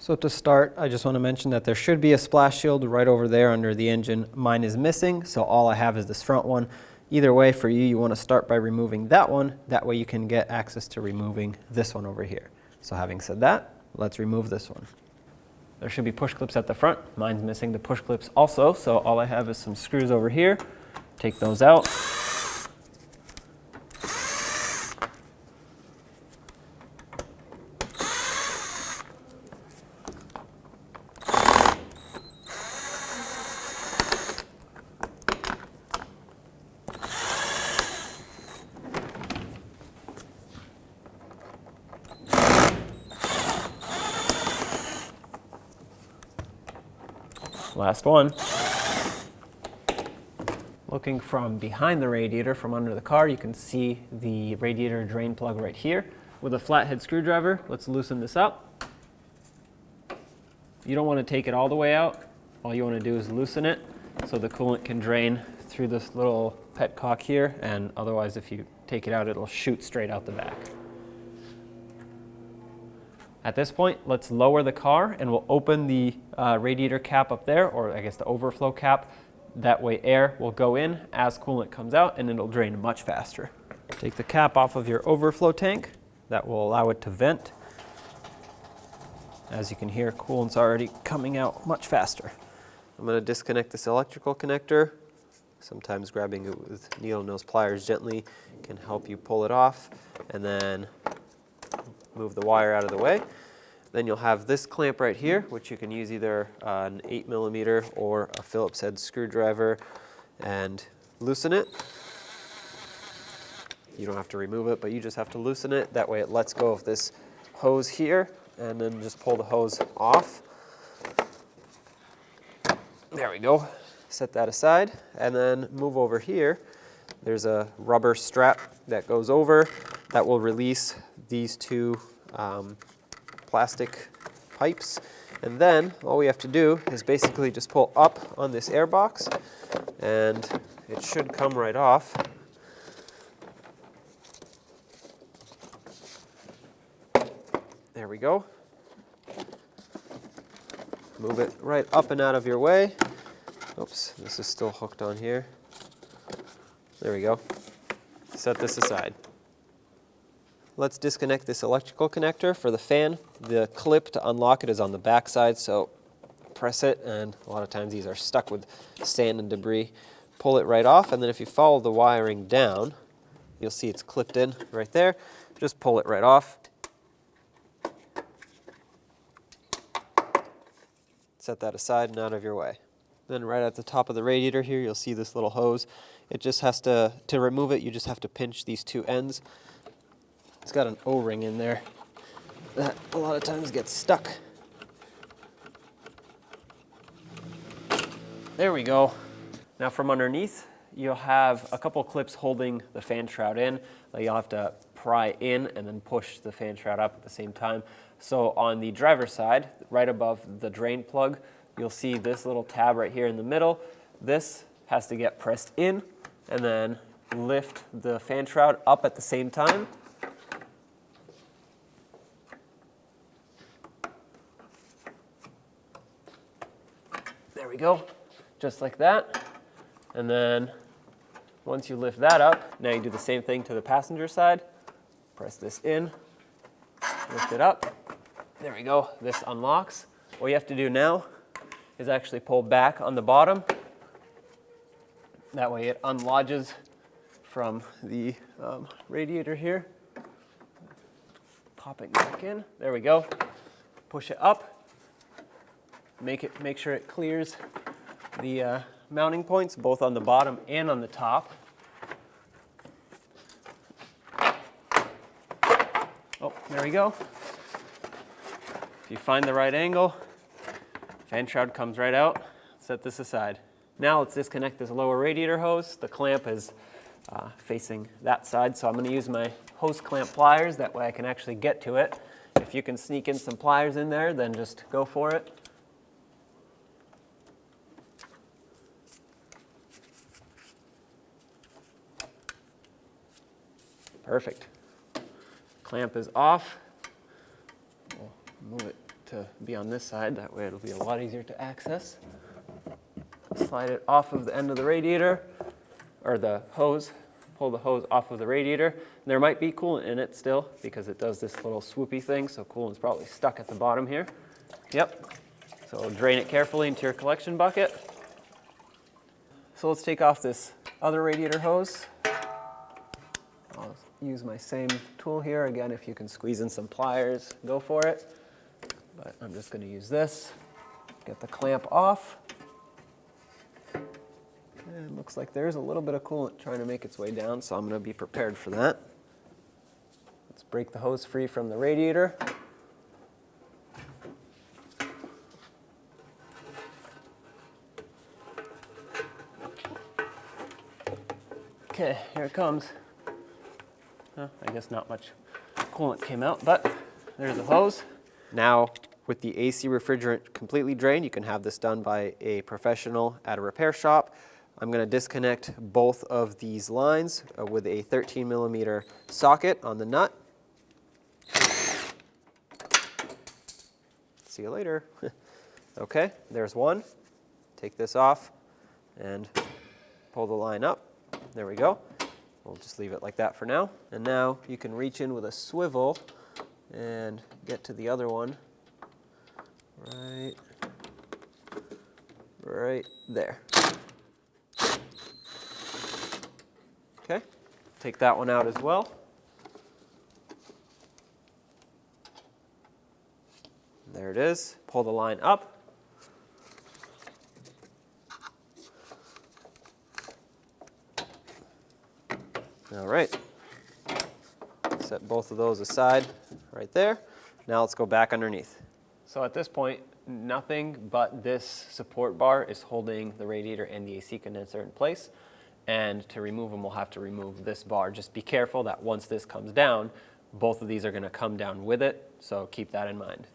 So to start, I just want to mention that there should be a splash shield right over there under the engine. Mine is missing, so all I have is this front one. Either way, for you, you want to start by removing that one. That way you can get access to removing this one over here. So having said that, let's remove this one. There should be push clips at the front. Mine's missing the push clips also, so all I have is some screws over here. Take those out. Last one. Looking from behind the radiator, from under the car, you can see the radiator drain plug right here. With a flathead screwdriver, let's loosen this up. You don't want to take it all the way out. All you want to do is loosen it so the coolant can drain through this little petcock here, and otherwise if you take it out, it'll shoot straight out the back. At this point, let's lower the car and we'll open the radiator cap up there, or I guess the overflow cap. That way air will go in as coolant comes out and it'll drain much faster. Take the cap off of your overflow tank. That will allow it to vent. As you can hear, coolant's already coming out much faster. I'm going to disconnect this electrical connector. Sometimes grabbing it with needle nose pliers gently can help you pull it off, and then move the wire out of the way. Then you'll have this clamp right here, which you can use either an 8mm or a Phillips head screwdriver and loosen it. You don't have to remove it, but you just have to loosen it. That way it lets go of this hose here, and then just pull the hose off. There we go. Set that aside, and then move over here. There's a rubber strap that goes over that will release these two plastic pipes, and then all we have to do is basically just pull up on this air box and it should come right off. There we go. Move it right up and out of your way. Oops, this is still hooked on here. There we go. Set this aside. Let's disconnect this electrical connector for the fan. The clip to unlock it is on the back side, so press it, and a lot of times these are stuck with sand and debris. Pull it right off, and then if you follow the wiring down, you'll see it's clipped in right there. Just pull it right off. Set that aside and out of your way. Then right at the top of the radiator here, you'll see this little hose. It just has to remove it, you just have to pinch these two ends. It's got an O-ring in there that a lot of times gets stuck. There we go. Now from underneath, you'll have a couple clips holding the fan shroud in that you'll have to pry in and then push the fan shroud up at the same time. So on the driver's side, right above the drain plug, you'll see this little tab right here in the middle. This has to get pressed in and then lift the fan shroud up at the same time. There we go, just like that. And then once you lift that up, now you do the same thing to the passenger side. Press this in, lift it up. There we go, this unlocks. What you have to do now is actually pull back on the bottom. That way it unlodges from the radiator here. Pop it back in, there we go. Push it up. Make sure it clears the mounting points, both on the bottom and on the top. Oh, there we go. If you find the right angle, fan shroud comes right out. Set this aside. Now let's disconnect this lower radiator hose. The clamp is facing that side, so I'm going to use my hose clamp pliers. That way I can actually get to it. If you can sneak in some pliers in there, then just go for it. Perfect. Clamp is off. We'll move it to be on this side. That way it'll be a lot easier to access. Slide it off of the end of the radiator, or the hose. Pull the hose off of the radiator. There might be coolant in it still because it does this little swoopy thing, so coolant's probably stuck at the bottom here. Yep. So drain it carefully into your collection bucket. So let's take off this other radiator hose. I'll use my same tool here. Again, if you can squeeze in some pliers, go for it. But I'm just going to use this. Get the clamp off. And it looks like there's a little bit of coolant trying to make its way down, so I'm going to be prepared for that. Let's break the hose free from the radiator. Okay, here it comes. Well, I guess not much coolant came out, but there's the hose. Now, with the AC refrigerant completely drained, you can have this done by a professional at a repair shop. I'm going to disconnect both of these lines with a 13 millimeter socket on the nut. See you later. Okay, there's one. Take this off and pull the line up. There we go. We'll just leave it like that for now. And now you can reach in with a swivel and get to the other one right there. Okay, take that one out as well. There it is. Pull the line up. All right. Set both of those aside right there. Now let's go back underneath. So at this point, nothing but this support bar is holding the radiator and the AC condenser in place. And to remove them, we'll have to remove this bar. Just be careful that once this comes down, both of these are going to come down with it, so keep that in mind.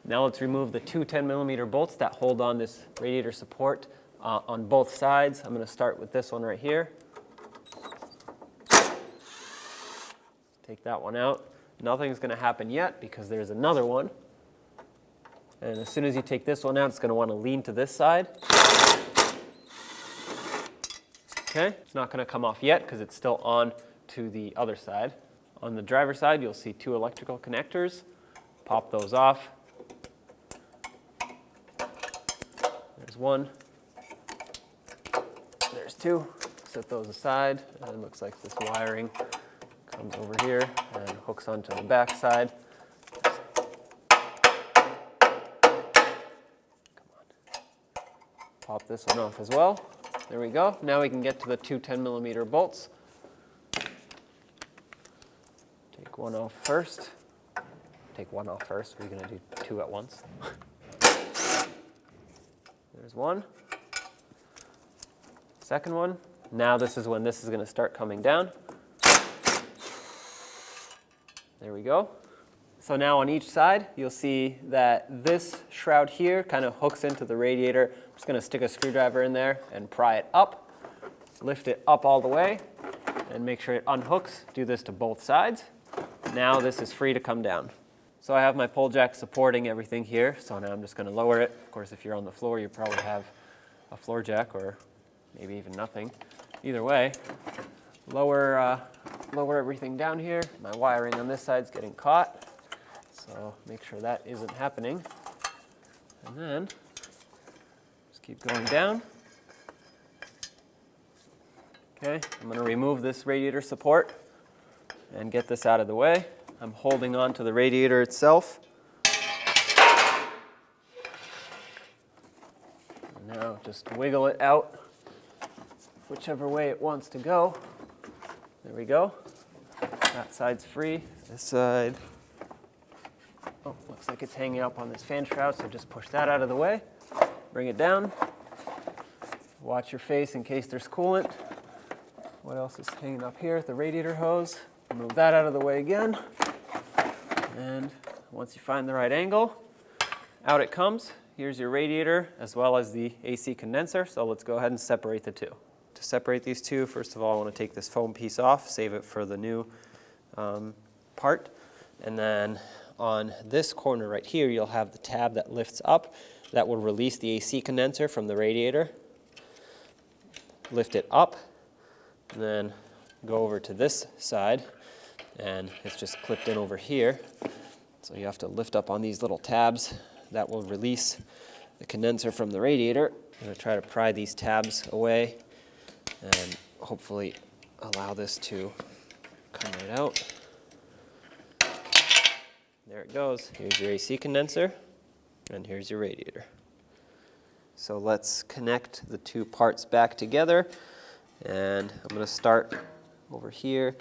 Now let's remove the two 10 millimeter bolts that hold on this radiator support on both sides. I'm going to start with this one right here. Take that one out. Nothing's going to happen yet because there's another one. And as soon as you take this one out, it's going to want to lean to this side. Okay, it's not going to come off yet because it's still on to the other side. On the driver's side, you'll see two electrical connectors. Pop those off. There's one. There's two. Set those aside. And it looks like this wiring comes over here and hooks onto the back side. Pop this one off as well. There we go. Now we can get to the two 10 millimeter bolts. Take one off first. Take one off first. We're going to do two at once. There's one. Second one. Now this is when this is going to start coming down. There we go. So now on each side, you'll see that this shroud here kind of hooks into the radiator. I'm just going to stick a screwdriver in there and pry it up. Lift it up all the way and make sure it unhooks. Do this to both sides. Now this is free to come down. So I have my pole jack supporting everything here. So now I'm just going to lower it. Of course, if you're on the floor, you probably have a floor jack or maybe even nothing. Either way, lower everything down here. My wiring on this side is getting caught. So make sure that isn't happening. And then just keep going down. Okay, I'm going to remove this radiator support and get this out of the way. I'm holding on to the radiator itself. And now just wiggle it out whichever way it wants to go. There we go. That side's free. This side. Oh, looks like it's hanging up on this fan shroud, so just push that out of the way. Bring it down. Watch your face in case there's coolant. What else is hanging up here? The radiator hose. Move that out of the way again. And once you find the right angle, out it comes. Here's your radiator as well as the AC condenser. So let's go ahead and separate the two. To separate these two, first of all, I want to take this foam piece off, save it for the new part. And then on this corner right here, you'll have the tab that lifts up that will release the AC condenser from the radiator. Lift it up, and then go over to this side, and it's just clipped in over here. So you have to lift up on these little tabs that will release the condenser from the radiator. I'm going to try to pry these tabs away and hopefully allow this to come right out. There it goes. Here's your AC condenser, and here's your radiator. So let's connect the two parts back together, and I'm going to start over here,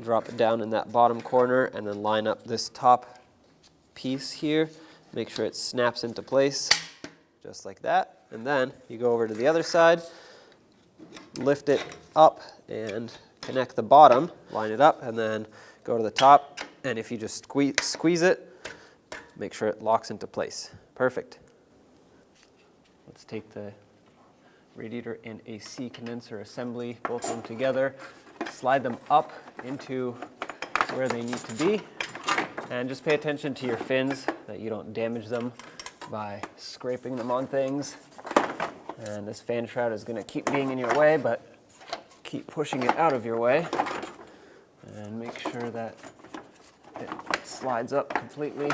drop it down in that bottom corner, and then line up this top piece here. Make sure it snaps into place, just like that. And then you go over to the other side, lift it up, and connect the bottom, line it up, and then go to the top. And if you just squeeze it, make sure it locks into place. Perfect. Let's take the radiator and AC condenser assembly, both of them together, slide them up into where they need to be, and just pay attention to your fins that you don't damage them by scraping them on things. And this fan shroud is going to keep being in your way, but keep pushing it out of your way, and make sure that it slides up completely.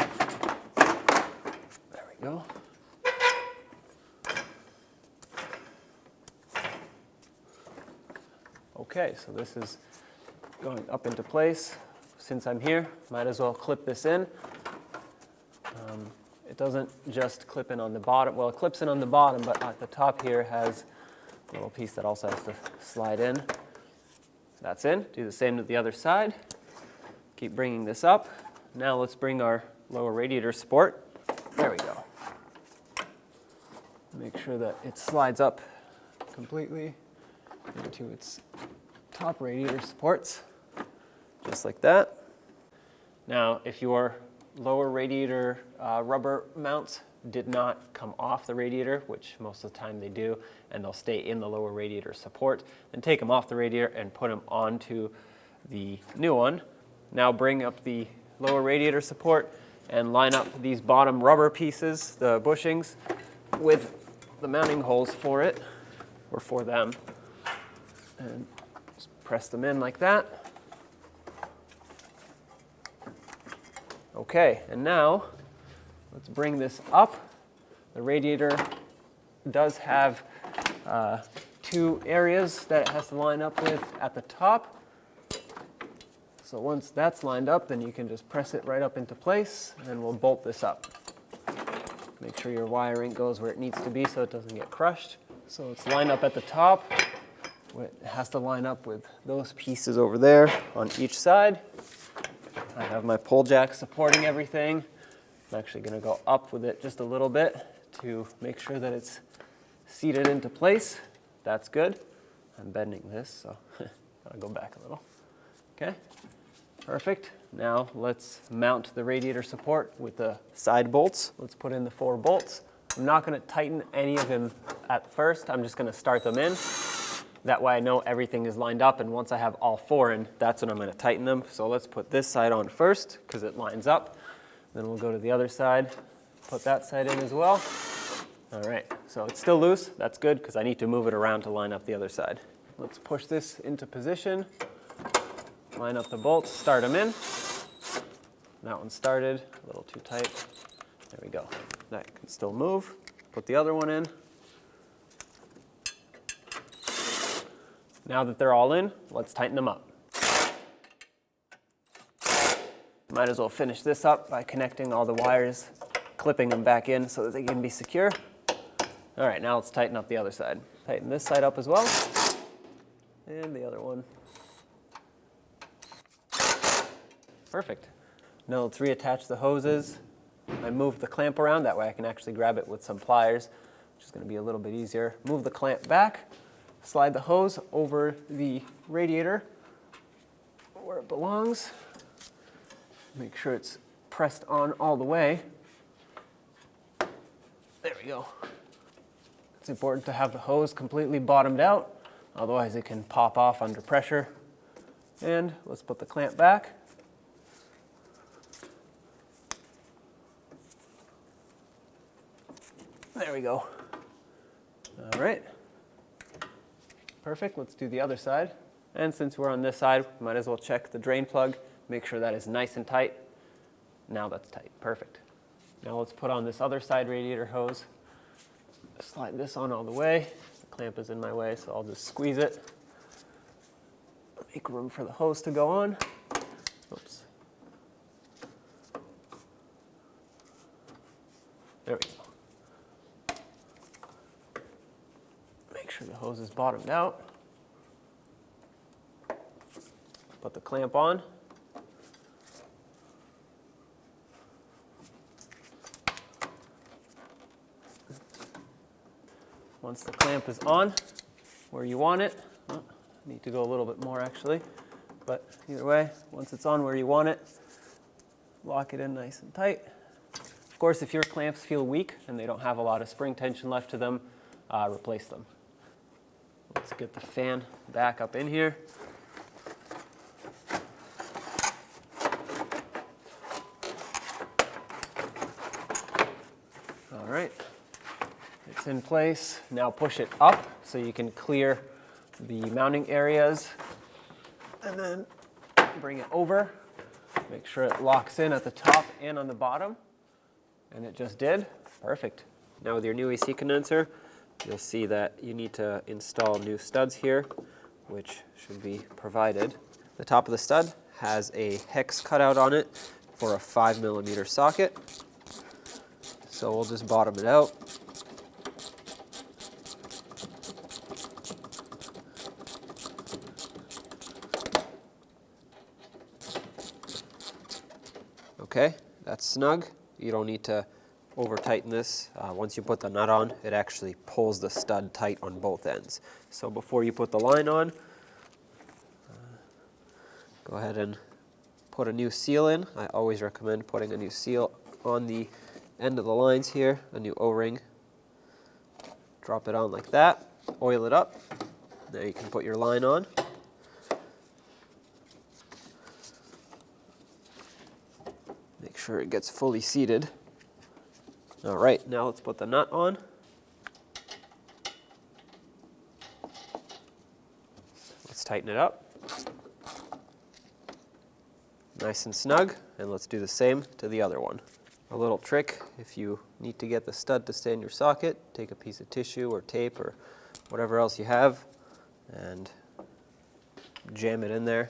There we go. Okay, so this is going up into place. Since I'm here, might as well clip this in. It doesn't just clip in on the bottom. Well, it clips in on the bottom, but at the top here has a little piece that also has to slide in. That's in. Do the same to the other side. Keep bringing this up. Now let's bring our lower radiator support. There we go. Make sure that it slides up completely into its top radiator supports, just like that. Now, if your lower radiator rubber mounts did not come off the radiator, which most of the time they do, and they'll stay in the lower radiator support, then take them off the radiator and put them onto the new one. Now bring up the lower radiator support and line up these bottom rubber pieces, the bushings, with the mounting holes for it, or for them. And just press them in like that. Okay, and now let's bring this up. The radiator does have two areas that it has to line up with at the top. So once that's lined up, then you can just press it right up into place, and we'll bolt this up. Make sure your wiring goes where it needs to be so it doesn't get crushed. So it's lined up at the top. It has to line up with those pieces over there on each side. I have my pull jack supporting everything. I'm actually going to go up with it just a little bit to make sure that it's seated into place. That's good. I'm bending this, so I'll go back a little. Okay, perfect. Now let's mount the radiator support with the side bolts. Let's put in the 4 bolts. I'm not going to tighten any of them at first. I'm just going to start them in. That way I know everything is lined up, and once I have all 4 in, that's when I'm going to tighten them. So let's put this side on first because it lines up. Then we'll go to the other side, put that side in as well. All right, so it's still loose. That's good because I need to move it around to line up the other side. Let's push this into position, line up the bolts, start them in. That one started, a little too tight. There we go. That can still move. Put the other one in. Now that they're all in, let's tighten them up. Might as well finish this up by connecting all the wires, clipping them back in so that they can be secure. All right, now let's tighten up the other side. Tighten this side up as well, and the other one. Perfect. Now let's reattach the hoses. I moved the clamp around, that way I can actually grab it with some pliers, which is going to be a little bit easier. Move the clamp back. Slide the hose over the radiator where it belongs. Make sure it's pressed on all the way. There we go. It's important to have the hose completely bottomed out, otherwise it can pop off under pressure. And let's put the clamp back. we go. All right. Perfect. Let's do the other side. And since we're on this side, we might as well check the drain plug, make sure that is nice and tight. Now that's tight. Perfect. Now let's put on this other side radiator hose. Slide this on all the way. The clamp is in my way, so I'll just squeeze it. Make room for the hose to go on. Oops. There we go. Make sure the hose is bottomed out. Put the clamp on. Once the clamp is on where you want it, oh, need to go a little bit more actually, but either way, once it's on where you want it, lock it in nice and tight. Of course, if your clamps feel weak and they don't have a lot of spring tension left to them, replace them. Let's get the fan back up in here. All right, it's in place. Now push it up so you can clear the mounting areas, and then bring it over. Make sure it locks in at the top and on the bottom, and it just did. Perfect. Now with your new AC condenser, you'll see that you need to install new studs here, which should be provided. The top of the stud has a hex cutout on it for a 5mm socket. So we'll just bottom it out. Okay, that's snug. You don't need to over tighten this. Once you put the nut on, it actually pulls the stud tight on both ends. So before you put the line on, go ahead and put a new seal in. I always recommend putting a new seal on the end of the lines here, a new O-ring. Drop it on like that, oil it up. Now you can put your line on. Make sure it gets fully seated. All right, now let's put the nut on. Let's tighten it up. Nice and snug, and let's do the same to the other one. A little trick, if you need to get the stud to stay in your socket, take a piece of tissue or tape or whatever else you have and jam it in there.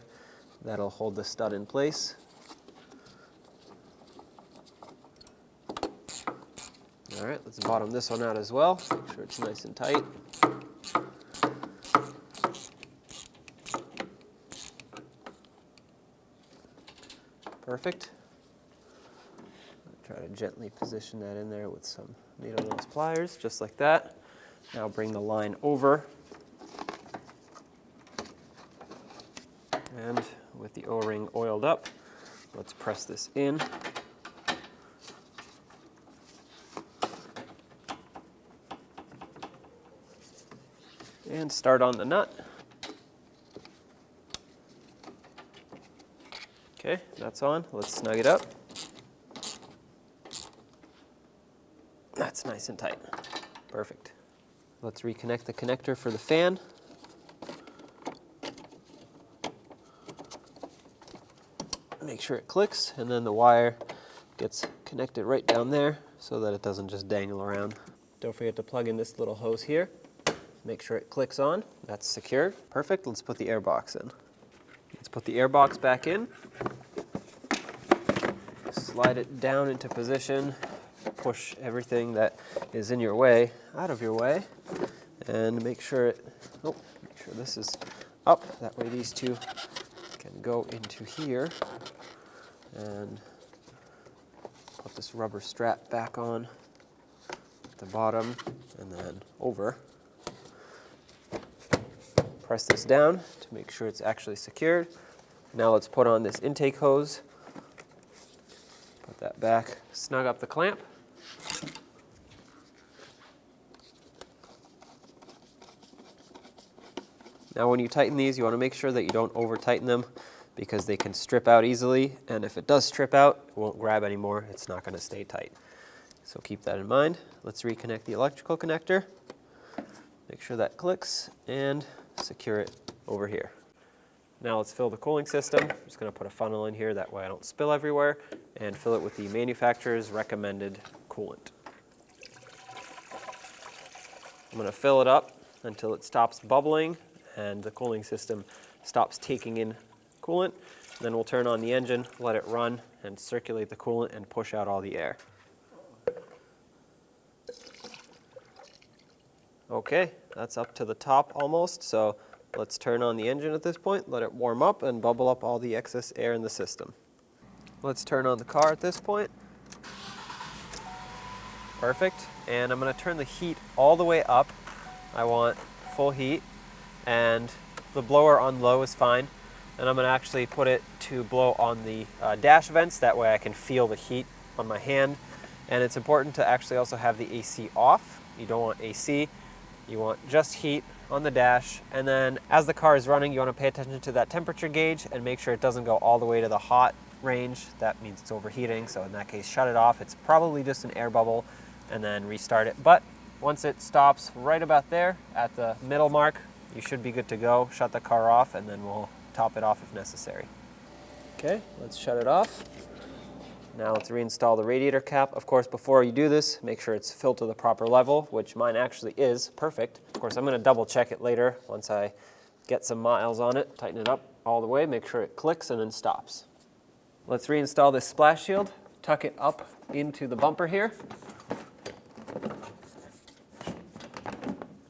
That'll hold the stud in place. All right, let's bottom this one out as well. Make sure it's nice and tight. Perfect. Try to gently position that in there with some needle nose pliers, just like that. Now bring the line over. And with the O-ring oiled up, let's press this in. And start on the nut. Okay, that's on. Let's snug it up. That's nice and tight. Perfect. Let's reconnect the connector for the fan. Make sure it clicks, and then the wire gets connected right down there so that it doesn't just dangle around. Don't forget to plug in this little hose here. Make sure it clicks on. That's secured. Perfect. Let's put the air box in. Let's put the air box back in. Slide it down into position. Push everything that is in your way out of your way, and make sure this is up. That way these two can go into here, and put this rubber strap back on at the bottom and then over. Press this down to make sure it's actually secured. Now let's put on this intake hose. Put that back, snug up the clamp. Now when you tighten these, you want to make sure that you don't over tighten them because they can strip out easily, and if it does strip out, it won't grab anymore. It's not going to stay tight. So keep that in mind. Let's reconnect the electrical connector. Make sure that clicks and secure it over here. Now let's fill the cooling system. I'm just going to put a funnel in here, that way I don't spill everywhere, and fill it with the manufacturer's recommended coolant. I'm going to fill it up until it stops bubbling and the cooling system stops taking in coolant. Then we'll turn on the engine, let it run, and circulate the coolant and push out all the air. Okay, that's up to the top almost, so let's turn on the engine at this point, let it warm up and bubble up all the excess air in the system. Let's turn on the car at this point. Perfect, and I'm going to turn the heat all the way up. I want full heat, and the blower on low is fine. And I'm going to actually put it to blow on the dash vents, that way I can feel the heat on my hand. And it's important to actually also have the AC off. You don't want AC. You want just heat on the dash, and then as the car is running, you want to pay attention to that temperature gauge and make sure it doesn't go all the way to the hot range. That means it's overheating, so in that case, shut it off. It's probably just an air bubble, and then restart it. But once it stops right about there at the middle mark, you should be good to go. Shut the car off, and then we'll top it off if necessary. Okay, let's shut it off. Now let's reinstall the radiator cap. Of course, before you do this, make sure it's filled to the proper level, which mine actually is perfect. Of course, I'm going to double check it later once I get some miles on it. Tighten it up all the way, make sure it clicks and then stops. Let's reinstall this splash shield. Tuck it up into the bumper here.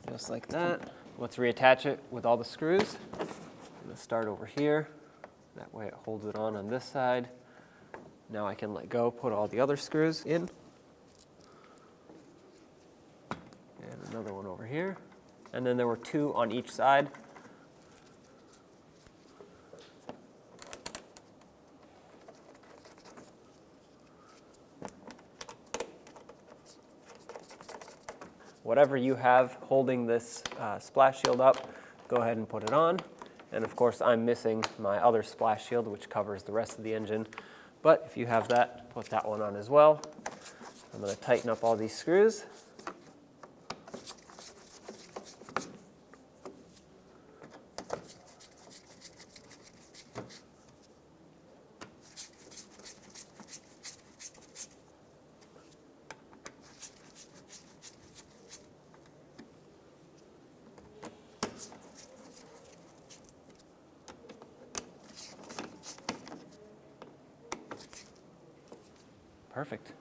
Just like that. Let's reattach it with all the screws. I'm going to start over here. That way it holds it on this side. Now I can let go, put all the other screws in. And another one over here. And then there were two on each side. Whatever you have holding this splash shield up, go ahead and put it on. And of course, I'm missing my other splash shield, which covers the rest of the engine. But if you have that, put that one on as well. I'm going to tighten up all these screws. Perfect.